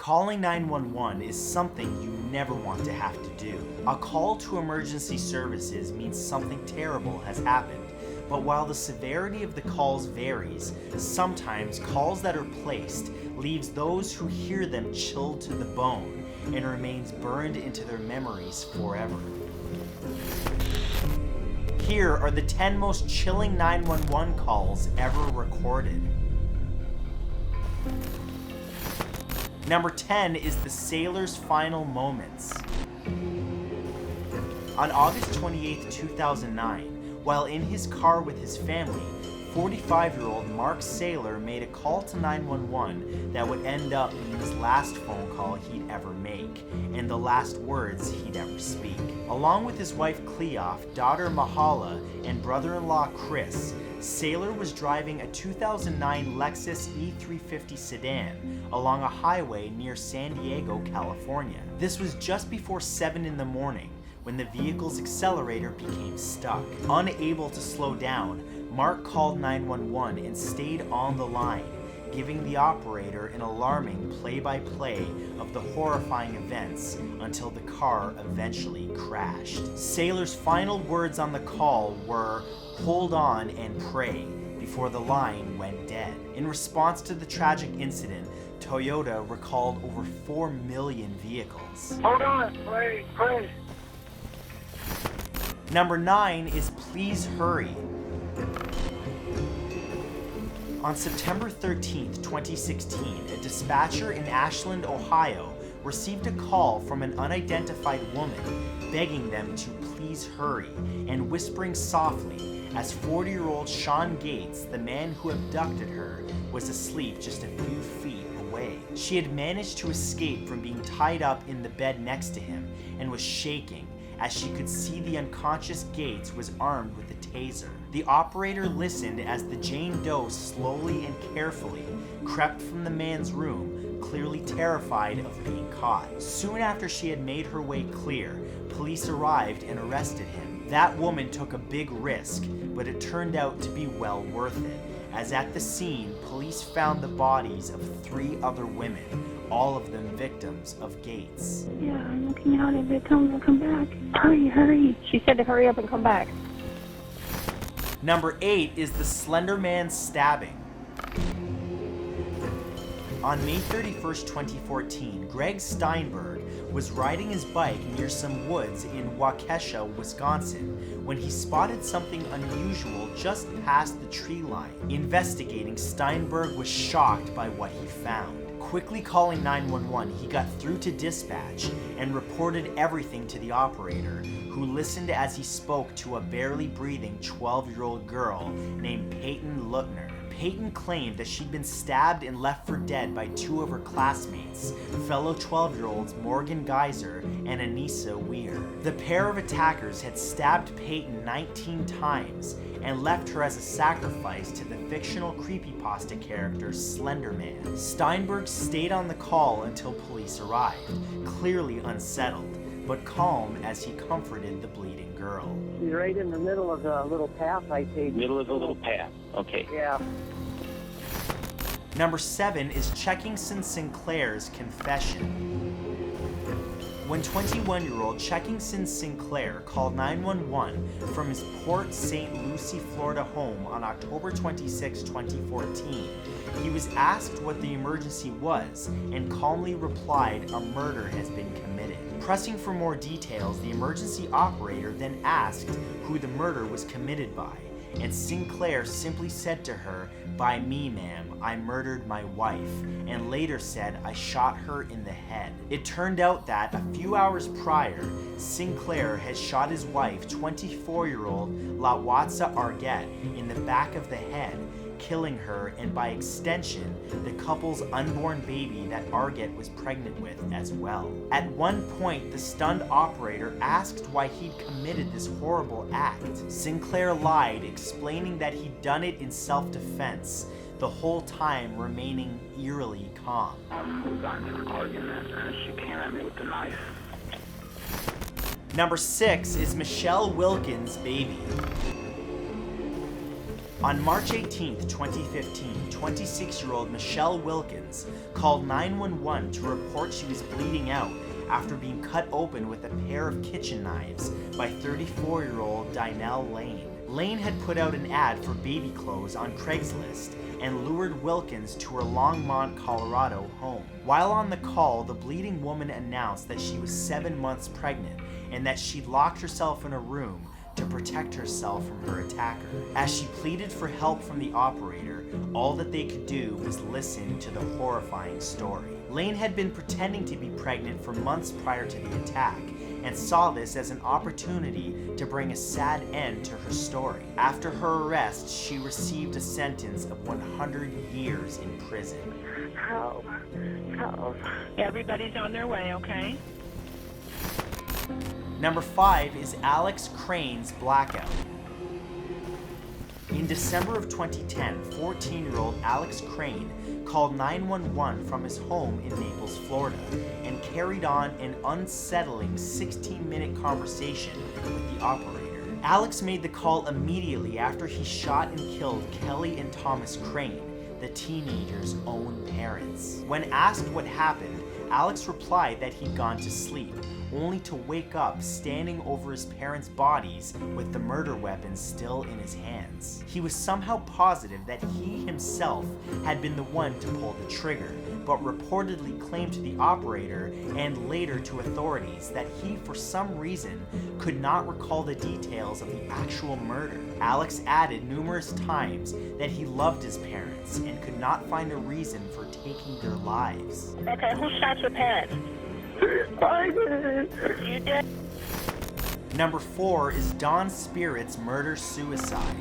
Calling 911 is something you never want to have to do. A call to emergency services means something terrible has happened, but while the severity of the calls varies, sometimes calls that are placed leaves those who hear them chilled to the bone and remains burned into their memories forever. Here are the 10 most chilling 911 calls ever recorded. Number 10 is the sailor's final moments. On August 28, 2009, while in his car with his family, 45-year-old Mark Saylor made a call to 911 that would end up being his last phone call he'd ever make, and the last words he'd ever speak. Along with his wife Cleof, daughter Mahala, and brother-in-law Chris, Saylor was driving a 2009 Lexus E350 sedan along a highway near San Diego, California. This was just before 7 in the morning when the vehicle's accelerator became stuck. Unable to slow down, Mark called 911 and stayed on the line, giving the operator an alarming play-by-play of the horrifying events until the car eventually crashed. Saylor's final words on the call were, "Hold on and pray," before the line went dead. In response to the tragic incident, Toyota recalled over 4 million vehicles. Hold on, pray. Number 9 is Please Hurry. On September 13, 2016, a dispatcher in Ashland, Ohio, received a call from an unidentified woman begging them to please hurry and whispering softly as 40-year-old Sean Gates, the man who abducted her, was asleep just a few feet away. She had managed to escape from being tied up in the bed next to him and was shaking as she could see the unconscious Gates was armed with a taser. The operator listened as the Jane Doe slowly and carefully crept from the man's room, clearly terrified of being caught. Soon after she had made her way clear, police arrived and arrested him. That woman took a big risk, but it turned out to be well worth it, as at the scene, police found the bodies of 3 other women, all of them victims of Gates. Yeah, I'm looking out of it. Tell them to come back. Hurry. She said to hurry up and come back. Number 8 is the Slender Man stabbing. On May 31st, 2014, Greg Steinberg was riding his bike near some woods in Waukesha, Wisconsin, when he spotted something unusual just past the tree line. Investigating, Steinberg was shocked by what he found. Quickly calling 911, he got through to dispatch and reported everything to the operator, who listened as he spoke to a barely breathing 12-year-old girl named Peyton Luckner. Peyton claimed that she'd been stabbed and left for dead by 2 of her classmates, fellow 12-year-olds Morgan Geyser and Anissa Weir. The pair of attackers had stabbed Peyton 19 times and left her as a sacrifice to the fictional creepypasta character Slender Man. Steinberg stayed on the call until police arrived, clearly unsettled, but calm as he comforted the bleeding girl. She's right in the middle of the little path I take. Middle of the little path, okay. Yeah. Number 7 is Checkington Sinclair's Confession. When 21-year-old Checkington Sinclair called 911 from his Port St. Lucie, Florida home on October 26, 2014, he was asked what the emergency was and calmly replied, "A murder has been committed." Pressing for more details, the emergency operator then asked who the murder was committed by, and Sinclair simply said to her, "By me, ma'am, I murdered my wife," and later said, "I shot her in the head." It turned out that a few hours prior, Sinclair had shot his wife, 24-year-old Lawatsa Argett, in the back of the head, killing her and by extension, the couple's unborn baby that Argett was pregnant with as well. At one point, the stunned operator asked why he'd committed this horrible act. Sinclair lied, explaining that he'd done it in self-defense, the whole time remaining eerily calm. We got into an argument and she came at me with the knife. Number 6 is Michelle Wilkins' baby. On March 18, 2015, 26-year-old Michelle Wilkins called 911 to report she was bleeding out after being cut open with a pair of kitchen knives by 34-year-old Dynell Lane. Lane had put out an ad for baby clothes on Craigslist and lured Wilkins to her Longmont, Colorado home. While on the call, the bleeding woman announced that she was 7 months pregnant and that she'd locked herself in a room to protect herself from her attacker. As she pleaded for help from the operator, all that they could do was listen to the horrifying story. Lane had been pretending to be pregnant for months prior to the attack and saw this as an opportunity to bring a sad end to her story. After her arrest, she received a sentence of 100 years in prison. Help. Help. Everybody's on their way, okay? Number 5 is Alex Crane's blackout. In December of 2010, 14-year-old Alex Crane called 911 from his home in Naples, Florida, and carried on an unsettling 16-minute conversation with the operator. Alex made the call immediately after he shot and killed Kelly and Thomas Crane, the teenager's own parents. When asked what happened, Alex replied that he'd gone to sleep, only to wake up standing over his parents' bodies with the murder weapon still in his hands. He was somehow positive that he himself had been the one to pull the trigger, but reportedly claimed to the operator and later to authorities that he, for some reason, could not recall the details of the actual murder. Alex added numerous times that he loved his parents and could not find a reason for taking their lives. Okay, who shot your parents? I did. You did? Number 4 is Don Spirit's murder-suicide.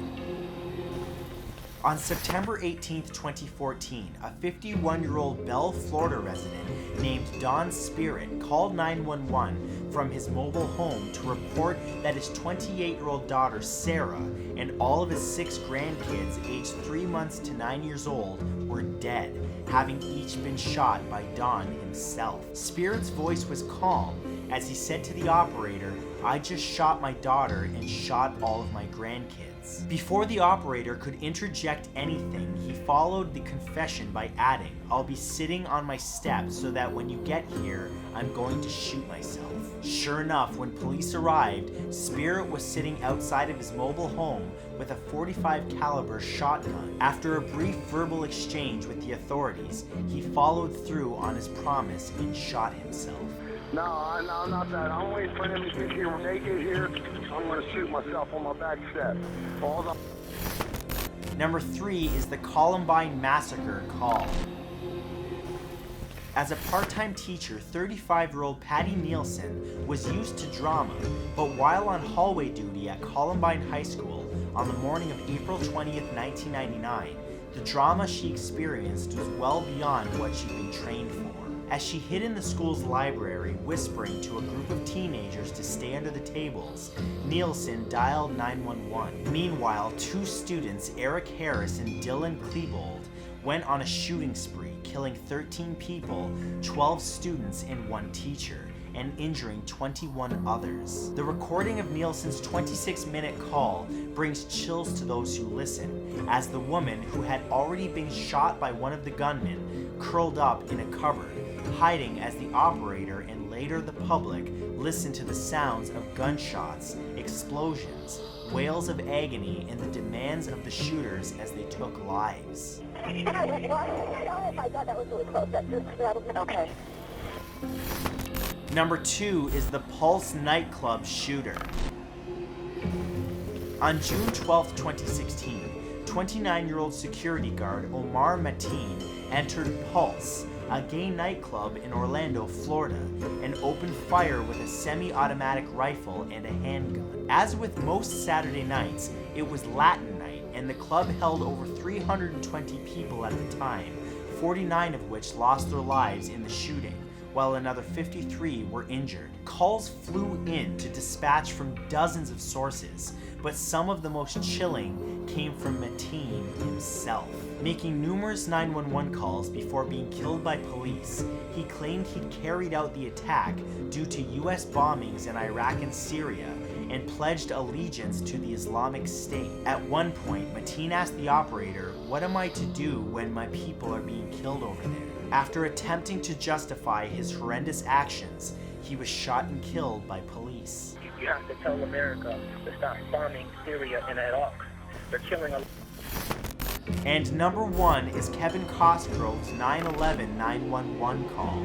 On September 18, 2014, a 51-year-old Bell, Florida resident named Don Spirit called 911 from his mobile home to report that his 28-year-old daughter, Sarah, and all of his 6 grandkids aged 3 months to 9 years old were dead, having each been shot by Don himself. Spirit's voice was calm as he said to the operator, "I just shot my daughter and shot all of my grandkids." Before the operator could interject anything, he followed the confession by adding, "I'll be sitting on my steps so that when you get here, I'm going to shoot myself." Sure enough, when police arrived, Spirit was sitting outside of his mobile home with a .45 caliber shotgun. After a brief verbal exchange with the authorities, he followed through on his promise and shot himself. No, not that. I'm waiting for them to get here. When they get here, I'm going to shoot myself on my back step. Hold on. Number 3 is the Columbine Massacre call. As a part-time teacher, 35-year-old Patty Nielsen was used to drama, but while on hallway duty at Columbine High School on the morning of April 20th, 1999, the drama she experienced was well beyond what she'd been trained for. As she hid in the school's library, whispering to a group of teenagers to stay under the tables, Nielsen dialed 911. Meanwhile, 2 students, Eric Harris and Dylan Klebold, went on a shooting spree, killing 13 people, 12 students and 1 teacher, and injuring 21 others. The recording of Nielsen's 26-minute call brings chills to those who listen, as the woman, who had already been shot by one of the gunmen, curled up in a cupboard, hiding as the operator and later the public listened to the sounds of gunshots, explosions, wails of agony, and the demands of the shooters as they took lives. Oh my God, that was really close. Okay. Number 2 is the Pulse nightclub shooter. On June 12, 2016, 29-year-old security guard Omar Mateen entered Pulse, a gay nightclub in Orlando, Florida, and opened fire with a semi-automatic rifle and a handgun. As with most Saturday nights, it was Latin night, and the club held over 320 people at the time, 49 of which lost their lives in the shooting, while another 53 were injured. Calls flew in to dispatch from dozens of sources, but some of the most chilling came from Mateen himself. Making numerous 911 calls before being killed by police, he claimed he'd carried out the attack due to US bombings in Iraq and Syria and pledged allegiance to the Islamic State. At one point, Mateen asked the operator, "What am I to do when my people are being killed over there?" After attempting to justify his horrendous actions, he was shot and killed by police. You have to tell America to stop bombing Syria and Iraq. They're killing a... And number 1 is Kevin Cosgrove's 9/11 911 call.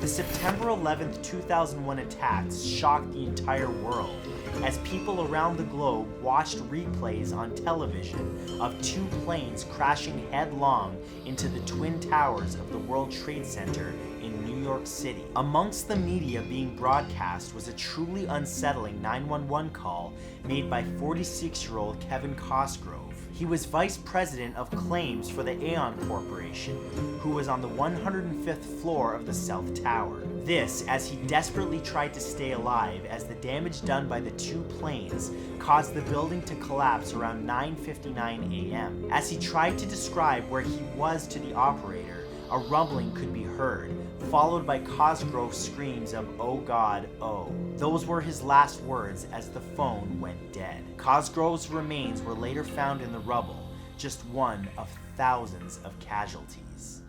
The September 11th, 2001 attacks shocked the entire world as people around the globe watched replays on television of 2 planes crashing headlong into the Twin Towers of the World Trade Center in New York City. Amongst the media being broadcast was a truly unsettling 911 call made by 46-year-old Kevin Cosgrove. He was vice president of claims for the Aon Corporation, who was on the 105th floor of the South Tower. This, as he desperately tried to stay alive, as the damage done by the 2 planes caused the building to collapse around 9:59 a.m. As he tried to describe where he was to the operator, a rumbling could be heard, followed by Cosgrove's screams of "Oh God, oh." Those were his last words as the phone went dead. Cosgrove's remains were later found in the rubble, just one of thousands of casualties.